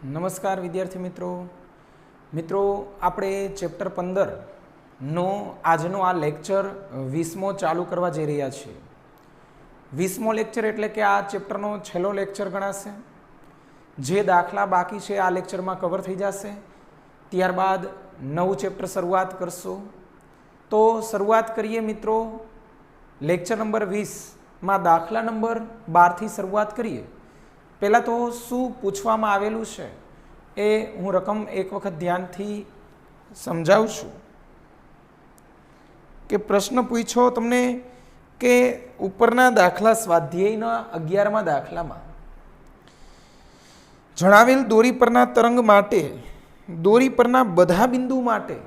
નમસ્કાર વિદ્યાર્થી મિત્રો આપણે ચેપ્ટર 15 નો આજનો આ લેક્ચર 20મો ચાલુ કરવા જઈ રહ્યા છીએ। 20મો લેક્ચર એટલે કે આ ચેપ્ટરનો છેલ્લો લેક્ચર ગણાશે। જે દાખલા બાકી છે આ લેક્ચરમાં કવર થઈ જશે, ત્યારબાદ નવું ચેપ્ટર શરૂઆત કરશું। તો શરૂઆત કરીએ મિત્રો, લેક્ચર નંબર 20માં દાખલા નંબર 12 થી શરૂઆત કરીએ। પહેલાં તો શું પૂછવામાં આવેલું છે એ હું રકમ એક વખત ધ્યાનથી સમજાવું છું કે પ્રશ્ન પૂછ્યો તમને કે ઉપરના દાખલા સ્વાધ્યાયના 11મા દાખલામાં જણાવેલ દોરી પરના તરંગ માટે દોરી પરના બધા બિંદુ માટે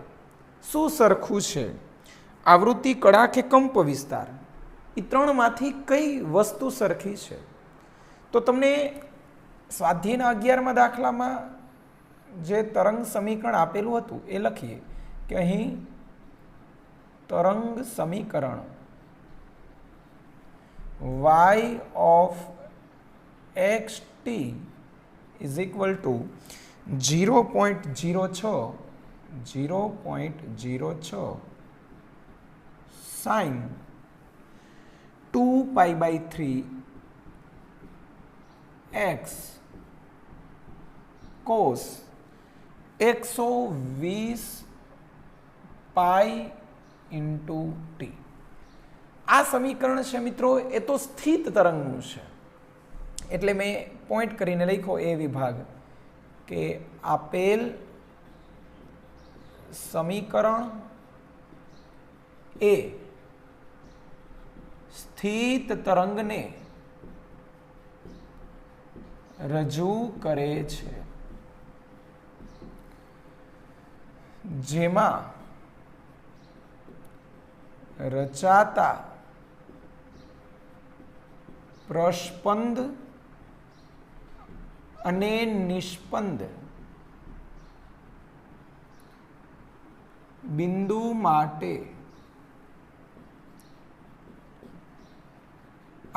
શું સરખું છે? આવૃત્તિ, કળા કે કંપ વિસ્તાર? એ ત્રણમાંથી કઈ વસ્તુ સરખી છે? તો તમને સ્વાધ્યાયના 11મા દાખલામાં જે તરંગ સમીકરણ આપેલું હતું એ લખીએ કે અહીં તરંગ સમીકરણ y of xt is equal to 0.06 sin 2π/3 x cos 120 pi into T. આ સમીકરણ છે મિત્રો, એ તો સ્થિત તરંગનું છે, એટલે મેં પોઈન્ટ કરીને લખ્યો એ વિભાગ કે આપેલ સમીકરણ એ સ્થિત તરંગને રજૂ કરે છે, જેમાં રચાતા પ્રસ્પંદ અને નિસ્પંદ બિંદુ માટે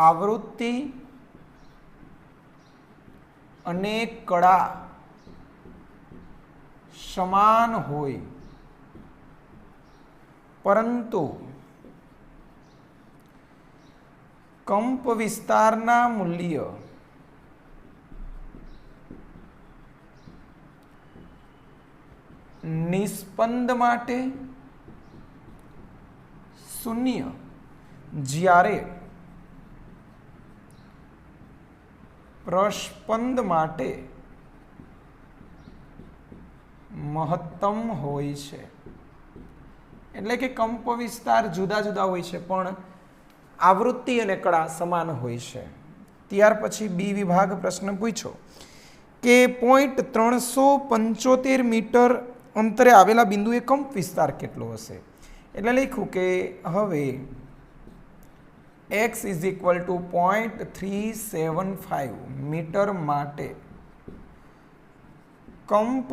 આવૃત્તિ અને કળા સમાન હોય, પરંતુ કંપ વિસ્તારના મૂલ્ય નિસ્પંદ માટે શૂન્ય, જ્યારે પ્રસ્પંદ માટે મહત્તમ હોય છે। એટલે કે કંપ વિસ્તાર જુદા જુદા હોય છે પણ આવૃત્તિ અને કળા સમાન હોય છે। ત્યાર પછી બી વિભાગ પ્રશ્ન પૂછ્યો કે 375 મીટર અંતરે આવેલા બિંદુએ કંપ વિસ્તાર કેટલો હશે? એટલે લખ્યું કે હવે x is equal to 0.375 metre માટે કંપ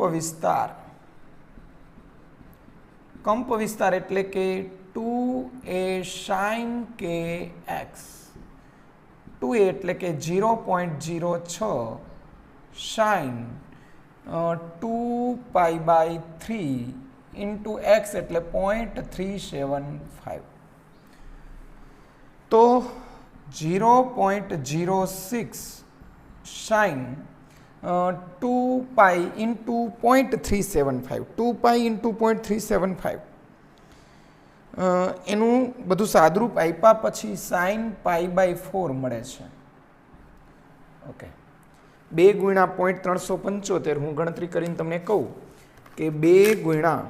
વિસ્તાર એટલે કે 2a sin kx, 2a એટલે કે 0.06 sin 2π/3 ઇન્ટુ x એટલે 0.375, તો 0.06 sin 2π ઇન્ટુ 0.375, 2π ઇન્ટુ 0.375 એનું બધું સાદરૂપ આપ્યા પછી sin π/4 મળે છે। ઓકે, 2 ગુણ્યા 0.375 હું ગણતરી કરીને તમને કહું કે 2 ગુણ્યા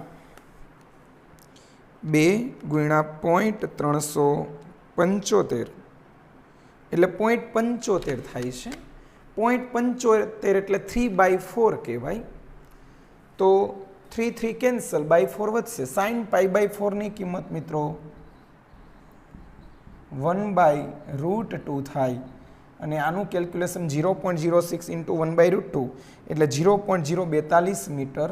0.375 એટલે 0.75 થાય છે। 0.75 એટલે 3/4 કહેવાય, તો 3 કેન્સલ, by4 વધશે। sin π/4 ની કિંમત મિત્રો 1/√2 થાય, અને આનું કેલ્ક્યુલેશન 0.06 ઇન્ટુ 1/√2 એટલે 0.042 મીટર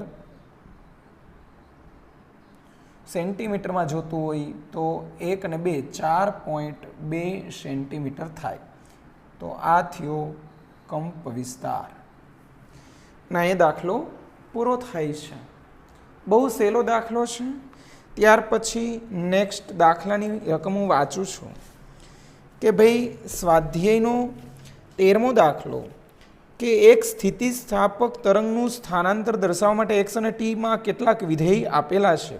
સેન્ટીમીટરમાં જોતું હોય તો 1 અને 2 4.2 સેન્ટીમીટર થાય। તો આ થયો કંપ વિસ્તાર। ના એ દાખલો પૂરો થાય છે. બહુ સહેલો દાખલો છે. ત્યાર પછી નેક્સ્ટ દાખલાની રકમ હું વાંચું છું કે ભાઈ સ્વાધ્યાયનો 13મો દાખલો કે એક સ્થિતિસ્થાપક તરંગનું સ્થાનાંતર દર્શાવવા માટે એક્સ અને ટીમાં કેટલાક વિધેય આપેલા છે.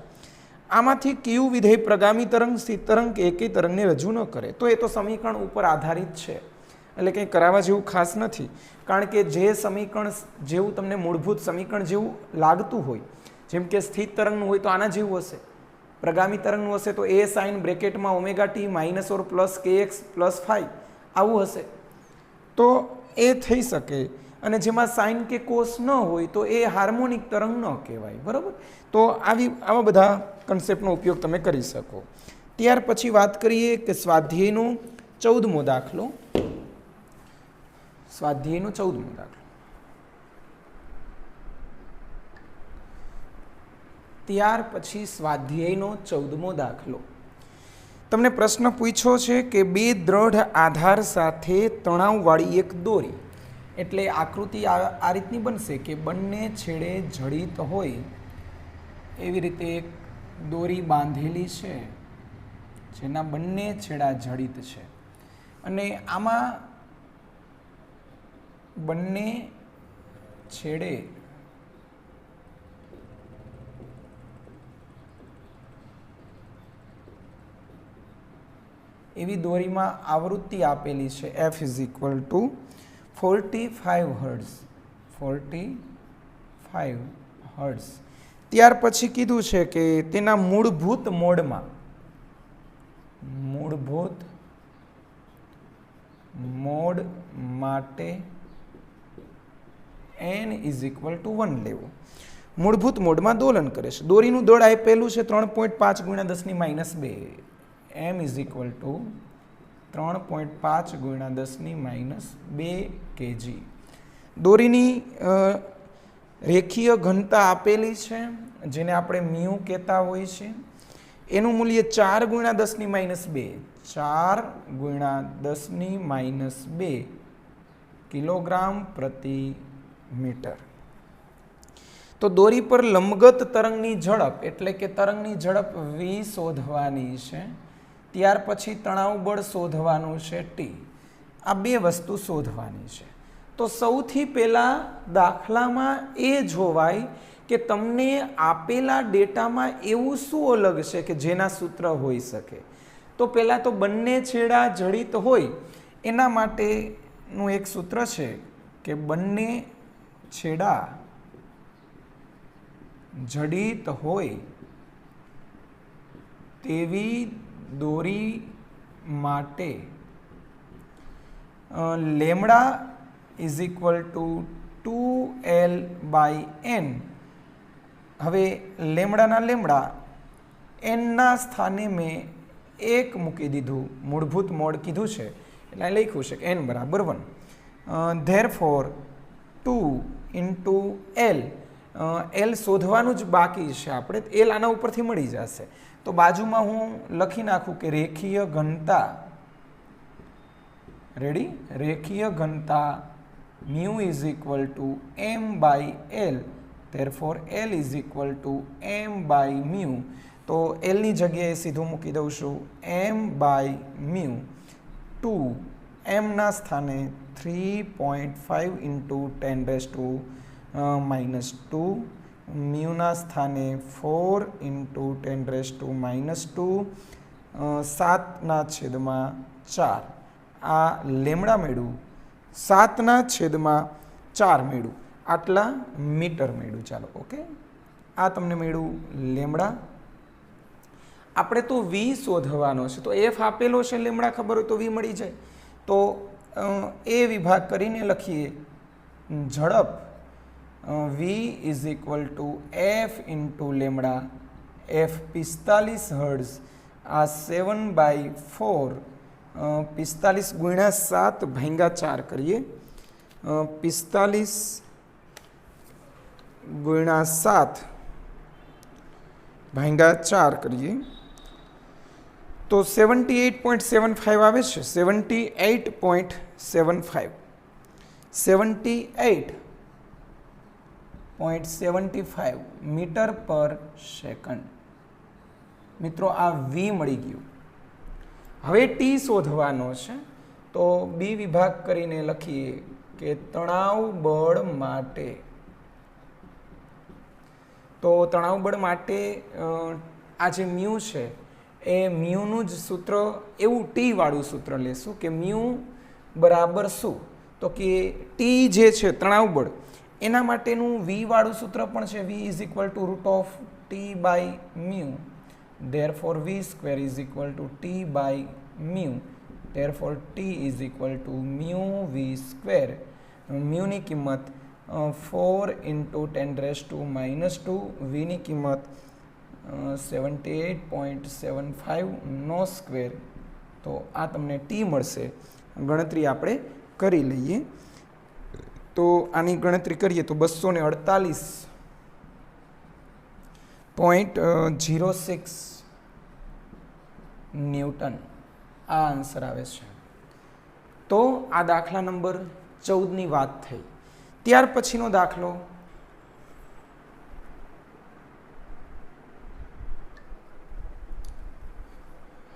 આમાંથી કયું વિધેય પ્રગામી તરંગ, સ્થિત તરંગ કે એકેય તરંગને રજૂ ન કરે? તો એ તો સમીકરણ ઉપર આધારિત છે, એટલે કંઈ કરાવવા જેવું ખાસ નથી. કારણ કે જે સમીકરણ જેવું તમને મૂળભૂત સમીકરણ જેવું લાગતું હોય, જેમ કે સ્થિત તરંગનું હોય તો આના જેવું હશે, પ્રગામી તરંગનું હશે તો એ સાઇન બ્રેકેટમાં ઓમેગા ટી માઇનસ ઓર પ્લસ કે એક્સ પ્લસ 5 આવું હશે તો એ થઈ શકે. અને જેમાં સાઇન કે કોસ ન હોય તો એ હાર્મોનિક તરંગ ન કહેવાય. બરાબર? તો આવા બધા કન્સેપ્ટનો ઉપયોગ તમે કરી શકો. ત્યાર પછી વાત કરીએ કે સ્વાધ્યાયનો 14મો દાખલો. સ્વાધ્યાયનો 14મો દાખલો. ત્યાર પછી સ્વાધ્યાયનો 14મો દાખલો. તમને પ્રશ્ન પૂછ્યો છે કે બે દ્રઢ આધાર સાથે તણાવવાળી એક દોરી, એટલે આકૃતિ આ રીતની બનશે કે બંને છેડે જડિત હોય એવી રીતે એક દોરી બાંધેલી છે જેના બંને છેડા જડિત છે, અને આમાં બંને છેડે એવી દોરીમાં આવૃત્તિ આપેલી છે f = 45 હર્ટ્ઝ. 45 હર્ટ્ઝ. ત્યાર પછી કીધું છે કે તેના મૂળભૂત મોડ માટે n = 1 લેવું. મૂળભૂત મોડમાં દોલન કરે છે. દોરીનું દળ આપેલું છે 3.5 × 10⁻². m = 3.5 × 10⁻² kg. દોરીની રેખીય ઘનતા આપેલી છે જેને આપણે મ્યુ કહેતા હોય છે. એનું મૂલ્ય 4 × 10⁻². 4 × 10⁻² કિલોગ્રામ પ્રતિ મીટર. તો દોરી પર લંબગત તરંગની ઝડપ એટલે કે તરંગની ઝડપ v શોધવાની છે. ત્યાર પછી તણાવ બળ શોધવાનું છે t. આ બે વસ્તુ શોધવાની છે. તો સૌથી પહેલાં દાખલામાં એ જોવાય કે તમને આપેલા ડેટામાં એવું શું અલગ છે કે જેના સૂત્ર હોઈ શકે. તો પહેલાં તો બંને છેડા જડિત હોય એના માટેનું એક સૂત્ર છે કે બંને છેડા જડિત હોય તેવી દોરી માટે લેમડા = 2l/n. હવે લેમડાના લેમડા એનના સ્થાને મેં 1 મૂકી દીધું. મૂળભૂત મોડ કીધું છે એટલે લખ્યું છે કે n = 1. Therefore 2 × l. એલ શોધવાનું જ બાકી છે આપણે. એલ આના ઉપરથી મળી જશે. તો બાજુમાં હું લખી નાખું કે રેખીય ઘનતા. રેડી? રેખીય ઘનતા μ = m/l. Therefore l = m/μ. તો એલની જગ્યાએ સીધું મૂકી દઉં છું m/μ. 2 એમના સ્થાને 3.5 × 10⁻². મ્યુના સ્થાને 4 × 10⁻². 7/4. આ લેમડા મેળવું. 7/4 મેળવું. આટલા મીટર મેળવું. ચાલો ઓકે. આ તમને મેળવું લેમડા. આપણે તો v શોધવાનો છે. તો f આપેલો છે, લેમડા ખબર હોય તો v મળી જાય. તો એ વિભાગ કરીને લખીએ ઝડપ v = f × lambda. f 45 hertz. આ 7/4 45 × 7/4 કરીએ. 45 × 7/4 કરીએ તો 78.75 આવે છે. 78.75. 78 0.75 મીટર પર સેકન્ડ. મિત્રો આ વી મળી ગયું. હવે ટી શોધવાનો છે, તો બી વિભાગ કરીને લખીએ કે તણાવ બળ માટે. તો તણાવ બળ માટે આ જે મ્યુ છે એ મ્યુનું જ સૂત્ર, એવું ટી વાળું સૂત્ર લેશું કે મ્યુ બરાબર શું, તો કે ટી જે છે તણાવ બળ એના માટેનું વી વાળું સૂત્ર પણ છે, v is equal to root of T by mu. therefore v square is equal to t by mu. therefore t is equal to mu v square. mu ની કિંમત 4 into 10 raised to minus 2, v ની કિંમત 78.75 નો square. તો આ તમને T મળશે. ગણતરી આપણે કરી લઈએ. તો આની ગણતરી કરીએ તો 248.06 ન્યૂટન આ આન્સર આવે છે. તો આ દાખલા નંબર 14ની વાત થઈ. ત્યાર પછીનો દાખલો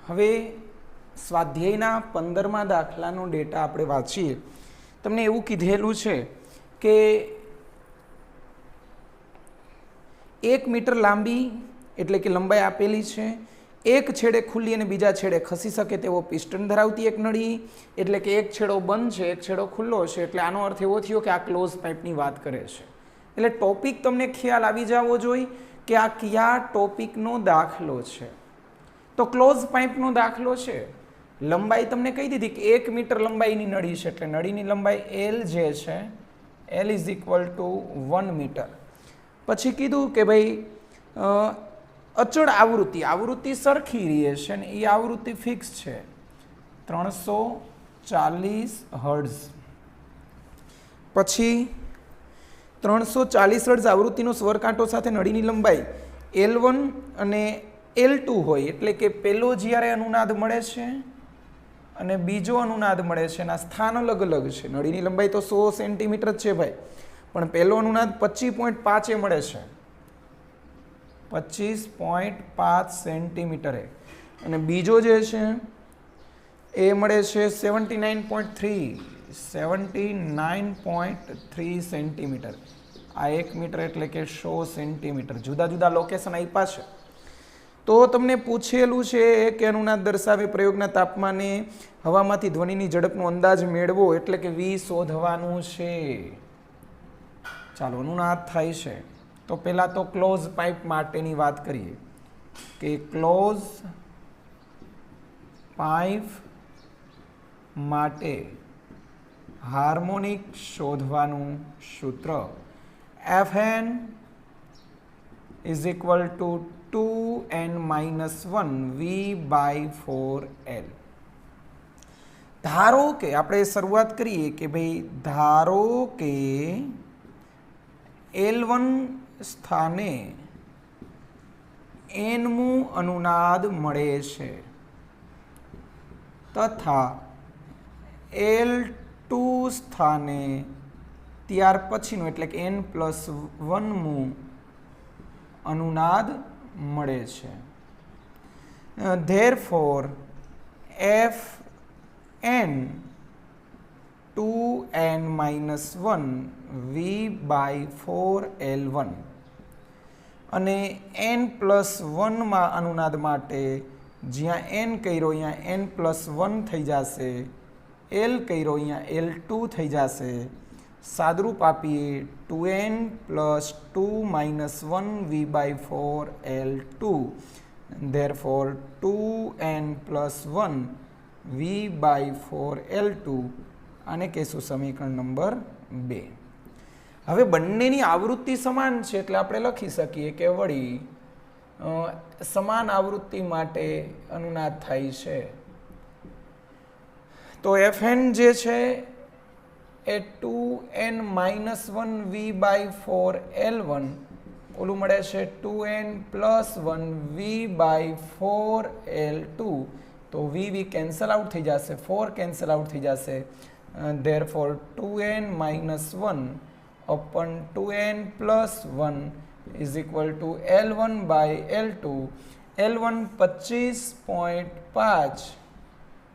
હવે સ્વાધ્યાયના 15મા દાખલાનો ડેટા આપણે વાંચીએ. તમને એવું કીધેલું છે કે 1 મીટર લાંબી એટલે કે લંબાઈ આપેલી છે, એક છેડે ખુલ્લી અને બીજા છેડે ખસી શકે તેવો પિસ્ટન ધરાવતી એક નળી, એટલે કે એક છેડો બંધ છે એક છેડો ખુલ્લો છે, એટલે આનો અર્થ એવો થયો કે આ ક્લોઝ પાઇપની વાત કરે છે. એટલે ટોપિક તમને ખ્યાલ આવી જવો જોઈએ કે આ કયા ટોપિકનો દાખલો છે. તો ક્લોઝ પાઇપનો દાખલો છે. લંબાઈ તમને કહી દીધી કે 1 મીટર લંબાઈની નળી છે, એટલે નળીની લંબાઈ એલ જે છે L is equal to 1 metre. પછી કીધું કે ભાઈ અચળ આવૃત્તિ સરખી રહે છે ને એ આવૃત્તિ ફિક્સ છે 340 હર્ટ્ઝ. પછી 340 હર્ટ્ઝ આવૃત્તિનો સ્વરકાંટો સાથે નળીની લંબાઈ L1 અને L2 હોય, એટલે કે પહેલો જ્યારે અનુનાદ મળે છે અને બીજો અનુનાદ મળે છે એના સ્થાન અલગ અલગ છે. નળીની લંબાઈ તો 100 સેન્ટીમીટર જ છે ભાઈ, પણ પહેલો અનુનાદ 25.5 મળે છે, 25.5 સેન્ટીમીટરે, અને બીજો જે છે એ મળે છે 79.3 સેન્ટીમીટર. આ 1 મીટર એટલે કે 100 સેન્ટીમીટર. જુદા જુદા લોકેશન આપ્યા છે. તો તમને પૂછેલું છે કે અનુનાદ દર્શાવે પ્રયોગના તાપમાને હવામાંથી ધ્વનિની ઝડપનો અંદાજ મેળવો, એટલે કે વી શોધવાનું છે. ચાલો અનુનાદ થાય છે તો પહેલાં તો ક્લોઝ પાઇપ માટેની વાત કરીએ કે ક્લોઝ પાઇપ માટે હાર્મોનિક શોધવાનું સૂત્ર Fn is equal to 2n-1 v/4l. ધારો કે આપણે શરૂઆત કરીએ કે ભાઈ ધારો કે L1 સ્થાને nમું અનુનાદ મળે છે તથા L2 સ્થાને ત્યાર પછીનું એટલે કે n+1મું અનુનાદ મળે છે. therefore Fn 2n-1 v/4l1 અને n+1 માં અનુનાદ માટે જ્યાં n કર્યો અહીંયા n+1 થઈ જશે, l કર્યો અહીંયા l2 થઈ જશે. સાદરૂપ આપીએ 2n + 2 - 1 v/4l2. therefore 2n + 1 v/4l2. આને કહેશું સમીકરણ નંબર 2. હવે બંનેની આવૃત્તિ સમાન છે એટલે આપણે લખી શકીએ કે વળી સમાન આવૃત્તિ માટે અનુનાદ થાય છે. તો Fn જે છે એ 2n-1 v/4l1 ઓલું મળે છે 2n + 1 v/4l2. તો v કેન્સલ આઉટ થઈ જશે, 4 કેન્સલ આઉટ થઈ જશે. therefore 2n - 1 upon 2n plus 1 is equal to L1 by L2. L1 25.5,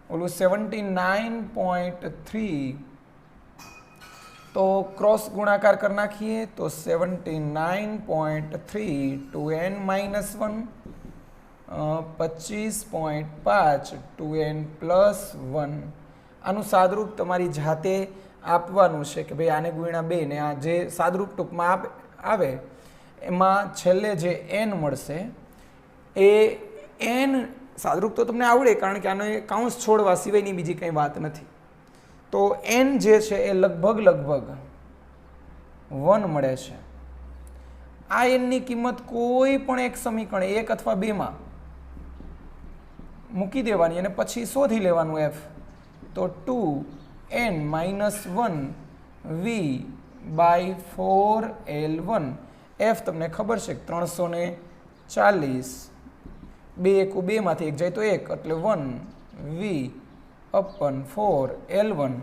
ઓલું 79.3, તો ક્રોસ ગુણાકાર કરી નાખીએ તો 79.3 2n minus 1 25.5 2n plus 1. આનું સાદરૂપ તમારી જાતે આપવાનું છે કે ભાઈ આને ગુણ્યા 2 ને આ જે સાદરૂપ ટૂંકમાં આવે એમાં છેલ્લે જે n મળશે એ n સાદરૂપ તો તમને આવડે કારણ કે આનો કાઉન્સ છોડવા સિવાયની બીજી કંઈ વાત નથી. તો n જે છે એ લગભગ 1 મળે છે. આ n ની કિંમત કોઈ પણ એક સમીકરણ 1 અથવા 2 માં મૂકી દેવાની અને પછી શોધી લેવાનું f. તો 2n minus 1 v by 4l1. f તમને ખબર છે 340, 2 એકુ 2 માંથી 1 જાય તો 1 એટલે 1 v upon 4l1.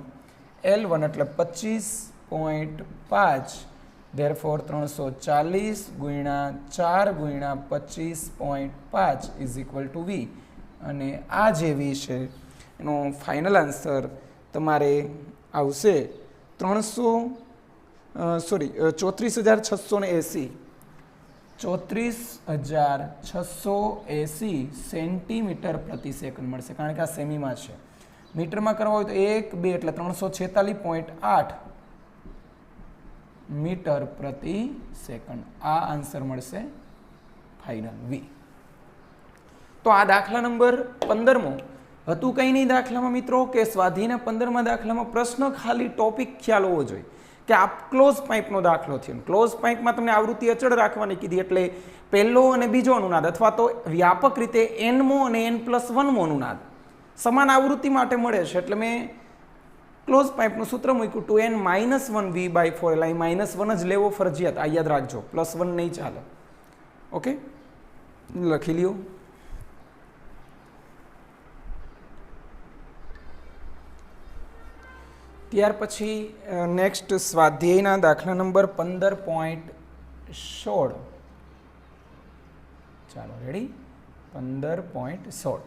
l1 એટલે 25.5, therefore 340 ગુણ્યા 4 ગુણ્યા 25.5 is equal to v. અને આ જે v છે એનો ફાઇનલ આન્સર તમારે આવશે 34,680 સેન્ટીમીટર પ્રતિ સેકન્ડ મળશે કારણ કે આ સેમીમાં છે. મીટરમાં કરવા હોય તો 1 2 એટલે 346.8 મીટર પ્રતિ સેકન્ડ. આ આન્સર મળશે ફાઇનલ વી. તો આ દાખલા નંબર 15મો હતું કંઈ નહીં દાખલામાં મિત્રો કે સ્વાધ્યાયના 15મા દાખલામાં પ્રશ્ન ખાલી ટોપિક ખ્યાલ હોવો જોઈએ કે આ ક્લોઝ પાઇપનો દાખલો થયો. ક્લોઝ પાઇપમાં તમને આવૃત્તિ અચળ રાખવાની કીધી એટલે પહેલો અને બીજો અનુનાદ અથવા તો વ્યાપક રીતે nમો અને n+1મો અનુનાદ સમાન આવૃત્તિ માટે મળે છે એટલે મેં ક્લોઝ પાઇપનું સૂત્ર મૂક્યું 2n minus 1 v by 4l. અહીં -1 જ લેવો ફરજિયાત, આ યાદ રાખજો, +1 નહીં ચાલે. ઓકે, લખી લ્યો. ત્યાર પછી નેક્સ્ટ સ્વાધ્યાયના દાખલા નંબર 15.16. ચાલો રેડી. 15.16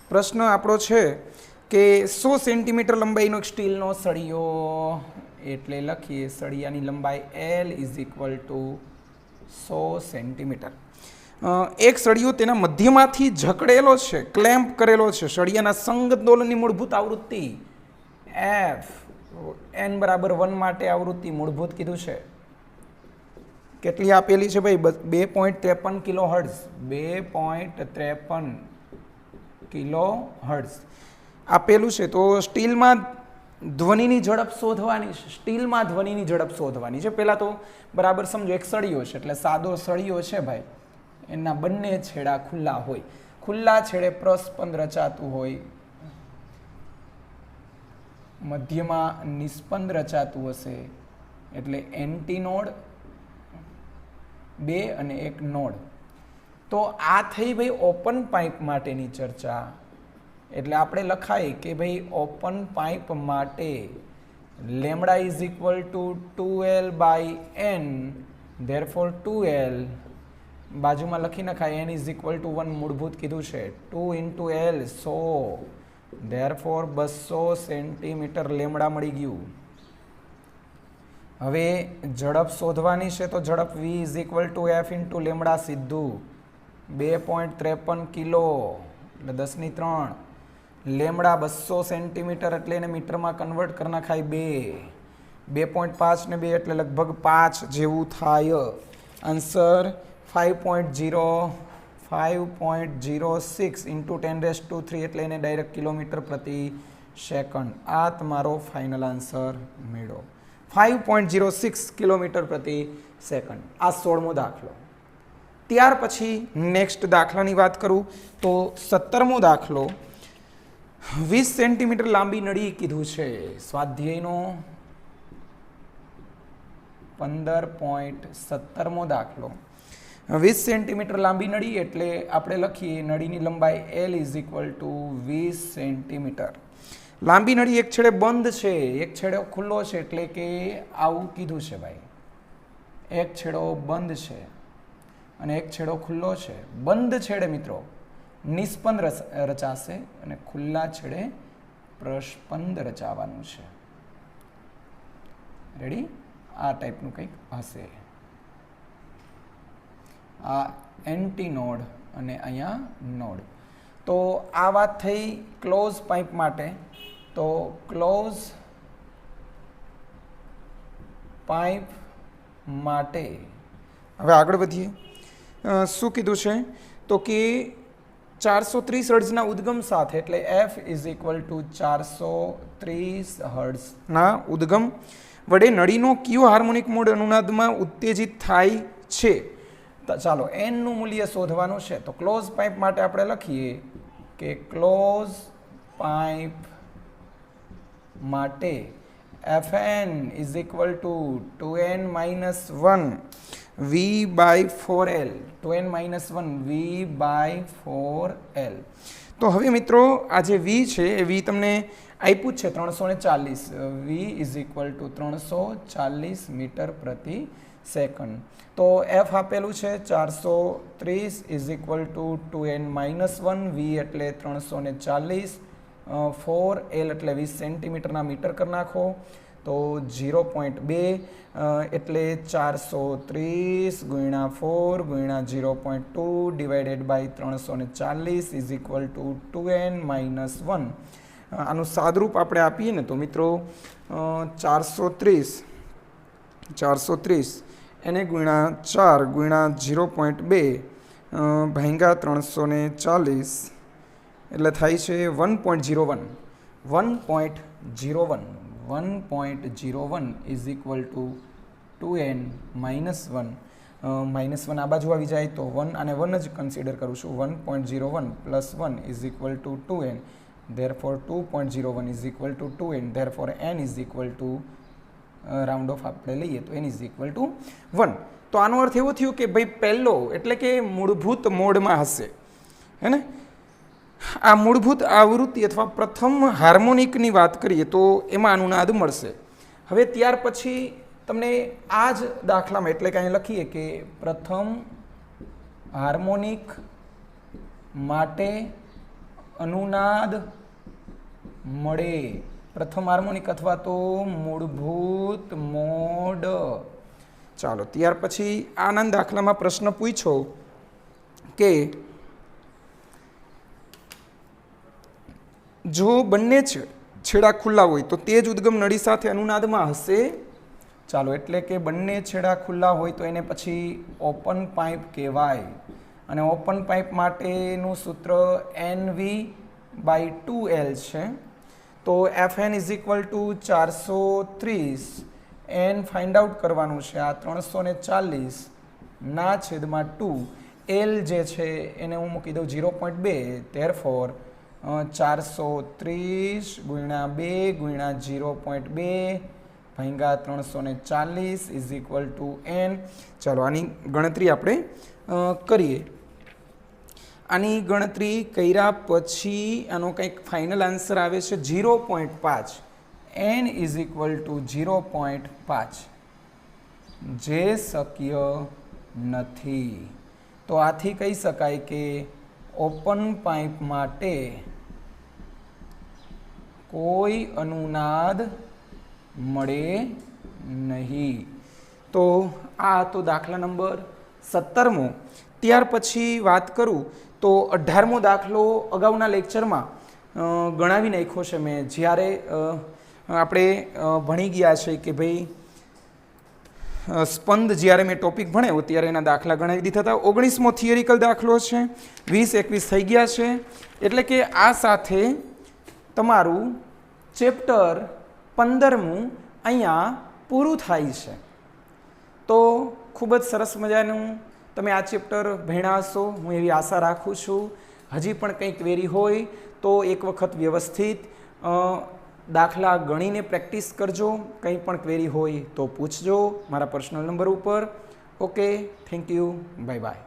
પ્રશ્ન આપણો છે કે 100 સેન્ટીમીટર લંબાઈનો સ્ટીલનો સળિયો, એટલે લખીએ સળિયાની લંબાઈ L is equal two 100 centimetre. એક સળિયો તેના મધ્યમાંથી જકડેલો છે, ક્લેમ્પ કરેલો છે. સળિયાના સંગત દોલનની મૂળભૂત આવૃત્તિ f n બરાબર 1 માટે આવૃત્તિ મૂળભૂત કીધું છે. કેટલી આપેલી છે ભાઈ? 2.53 કિલો હર્ટ્ઝ. 2.53 કિલો હર્ટ્ઝ આપેલું છે. તો સ્ટીલમાં ધ્વનિની ઝડપ શોધવાની છે. સ્ટીલમાં ધ્વનિની ઝડપ શોધવાની છે. પહેલાં તો બરાબર સમજો, એક સળિયો છે એટલે સાદો સળિયો છે ભાઈ, એના બંને છેડા ખુલ્લા હોય. ખુલ્લા છેડે પ્રસ્પંદ રચાતું હોય, મધ્યમાં નિસ્પંદ રચાતું હશે એટલે એન્ટીનોડ 2 અને એક નોડ. તો આ થઈ ભાઈ ઓપન પાઇપ માટેની ચર્ચા. એટલે આપણે લખાય કે ભાઈ ઓપન પાઇપ માટે lambda is equal to 2l by n, therefore 2l બાજુમાં લખી નખાય n ઇઝ ઇક્વલ ટુ 1 મૂળભૂત કીધું છે. 2 into l 100, therefore 200 centimetre lambda મળી ગયું. હવે ઝડપ શોધવાની છે તો ઝડપ v is equal two f into lambda સીધું 2.53 કિલો એટલે 10⁻³ લેમ્ડા 200 સેન્ટીમીટર એટલે એને મીટરમાં કન્વર્ટ કરી નાખાય 2.5 ને 2 એટલે લગભગ 5 જેવું થાય. આન્સર 5.06 ઇન્ટુ 10⁻³ એટલે એને ડાયરેક્ટ કિલોમીટર પ્રતિ સેકન્ડ. આ તમારો ફાઇનલ આન્સર મેળવો, 5.06 કિલોમીટર પ્રતિ સેકન્ડ. આ 16મો દાખલો. ત્યાર પછી નેક્સ્ટ દાખલાની વાત કરું તો 17મો દાખલો 20 સેન્ટીમીટર લાંબી નળી કીધું છે. સ્વાધ્યાયનો 15.17મો દાખલો. 20 સેન્ટીમીટર લાંબી નળી એટલે આપણે લખીએ નળીની લંબાઈ L is equal two 20 centimetre. લાંબી નળી એક છેડે બંધ છે, એક છેડે ખુલ્લો છે એટલે કે આવું કીધું છે ભાઈ. એક છેડો બંધ છે અને એક છેડો ખુલ્લો છે. બંધ છેડે મિત્રો નિસ્પંદ રચાશે અને ખુલ્લા છેડે પ્રસ્પંદ રચાવાનું છે. રેડી? આ ટાઈપનું કંઈક હશે. આ એન્ટી નોડ અને અહીંયા નોડ. તો આ વાત થઈ ક્લોઝ પાઇપ માટે. તો ક્લોઝ પાઇપ માટે હવે આગળ વધીએ. શું કીધું છે? તો કે 430 હર્ટ્ઝના ઉદ્ગમ સાથે, એટલે F ઇઝ ઇક્વલ ટુ 430 હર્ટ્ઝના ઉદ્ગમ વડે નળીનો કયો હાર્મોનિક મોડ અનુનાદમાં ઉત્તેજિત થાય છે? ચાલો n નું મૂલ્ય શોધવાનું છે. તો ક્લોઝ પાઇપ માટે આપણે લખીએ કે ક્લોઝ પાઇપ માટે Fn is equal to 2n minus 1 V by 4L. 2n minus 1 V by 4L. તો હવે મિત્રો આ જે V છે એ V તમને આપ્યું છે 340. V is equal to 340 metre પ્રતિ સેકન્ડ. તો F આપેલું છે 430 is equal to 2n minus 1 V એટલે 340, 4L એટલે 20 સેન્ટીમીટરના મીટર કરી નાખો. તો 0.2 એટલે 430 ગુણ્યા 4 ગુણ્યા 0.2 divided by 340 is equal to 2n minus 1. આનું સાદરૂપ આપણે આપીએ ને તો મિત્રો 430 એને ગુણ્યા 4 ગુણ્યા 0.2 ભાગ્યા 340 એટલે થાય છે 1.01. 1.01 is equal to 2n minus 1. Minus 1 આ બાજુ આવી જાય તો 1 અને 1 જ કન્સિડર કરું છું. 1.01 plus 1 is equal to 2n. therefore 2.01 is equal to 2n. therefore n is equal to round of આપણે લઈએ તો n is equal to 1. તો આનો અર્થ એવો થયો કે ભાઈ પહેલો એટલે કે મૂળભૂત મોડમાં હશે, હે ને? આ મૂળભૂત આવૃત્તિ અથવા પ્રથમ હાર્મોનિકની વાત કરીએ તો એમાં અનુનાદ મળશે. હવે ત્યાર પછી તમને આ જ દાખલામાં એટલે કે અહીં લખીએ કે પ્રથમ હાર્મોનિક માટે અનુનાદ મળે. પ્રથમ હાર્મોનિક અથવા તો મૂળભૂત મોડ. ચાલો ત્યાર પછી આનંદ દાખલામાં પ્રશ્ન પૂછ્યો કે જો બંને છેડા ખુલ્લા હોય તો તે જ ઉદ્ગમ નળી સાથે અનુનાદમાં હશે. ચાલો એટલે કે બંને છેડા ખુલ્લા હોય તો એને પછી ઓપન પાઇપ કહેવાય. અને ઓપન પાઇપ માટેનું સૂત્ર NV બાય 2L છે. તો Fn is equal two 430. n find out કરવાનું છે. આ 340 ના છેદમાં 2. L જે છે એને હું મૂકી દઉં 0.2. therefore 430 ગુણ્યા 2 ગુણ્યા 0.2 ભાગ્યા 340 ઇઝ ઇક્વલ ટુ n. ચાલો આની ગણતરી આપણે કરીએ. આની ગણતરી કર્યા પછી આનો કંઈક ફાઇનલ આન્સર આવે છે 0.5. n ઇઝ ઇક્વલ ટુ 0.5 જે શક્ય નથી. તો આથી કહી શકાય કે ઓપન પાઇપ માટે કોઈ અનુનાદ મળે નહીં. તો આ હતો દાખલા નંબર 17મો. ત્યાર પછી વાત કરું તો 18મો દાખલો અગાઉના લેક્ચરમાં ગણાવી નાખ્યો છે મેં. જ્યારે આપણે ભણી ગયા છે કે ભાઈ સ્પંદ જ્યારે મેં ટોપિક ભણાવ્યો ત્યારે એના દાખલા ગણાવી દીધા હતા. 19મો થિયરિકલ દાખલો છે. 20-21 થઈ ગયા છે. એટલે કે આ સાથે તમારું ચેપ્ટર 15મું અહીંયા પૂરું થાય છે. તો ખૂબ જ સરસ મજાનું તમે આ ચેપ્ટર ભણ્યા હશો હું એવી આશા રાખું છું. હજી પણ કંઈક ક્વેરી હોય તો એક વખત વ્યવસ્થિત દાખલા ગણીને પ્રેક્ટિસ કરજો. કંઈ પણ ક્વેરી હોય તો પૂછજો મારા પર્સનલ નંબર ઉપર. Okay, thank you, bye bye.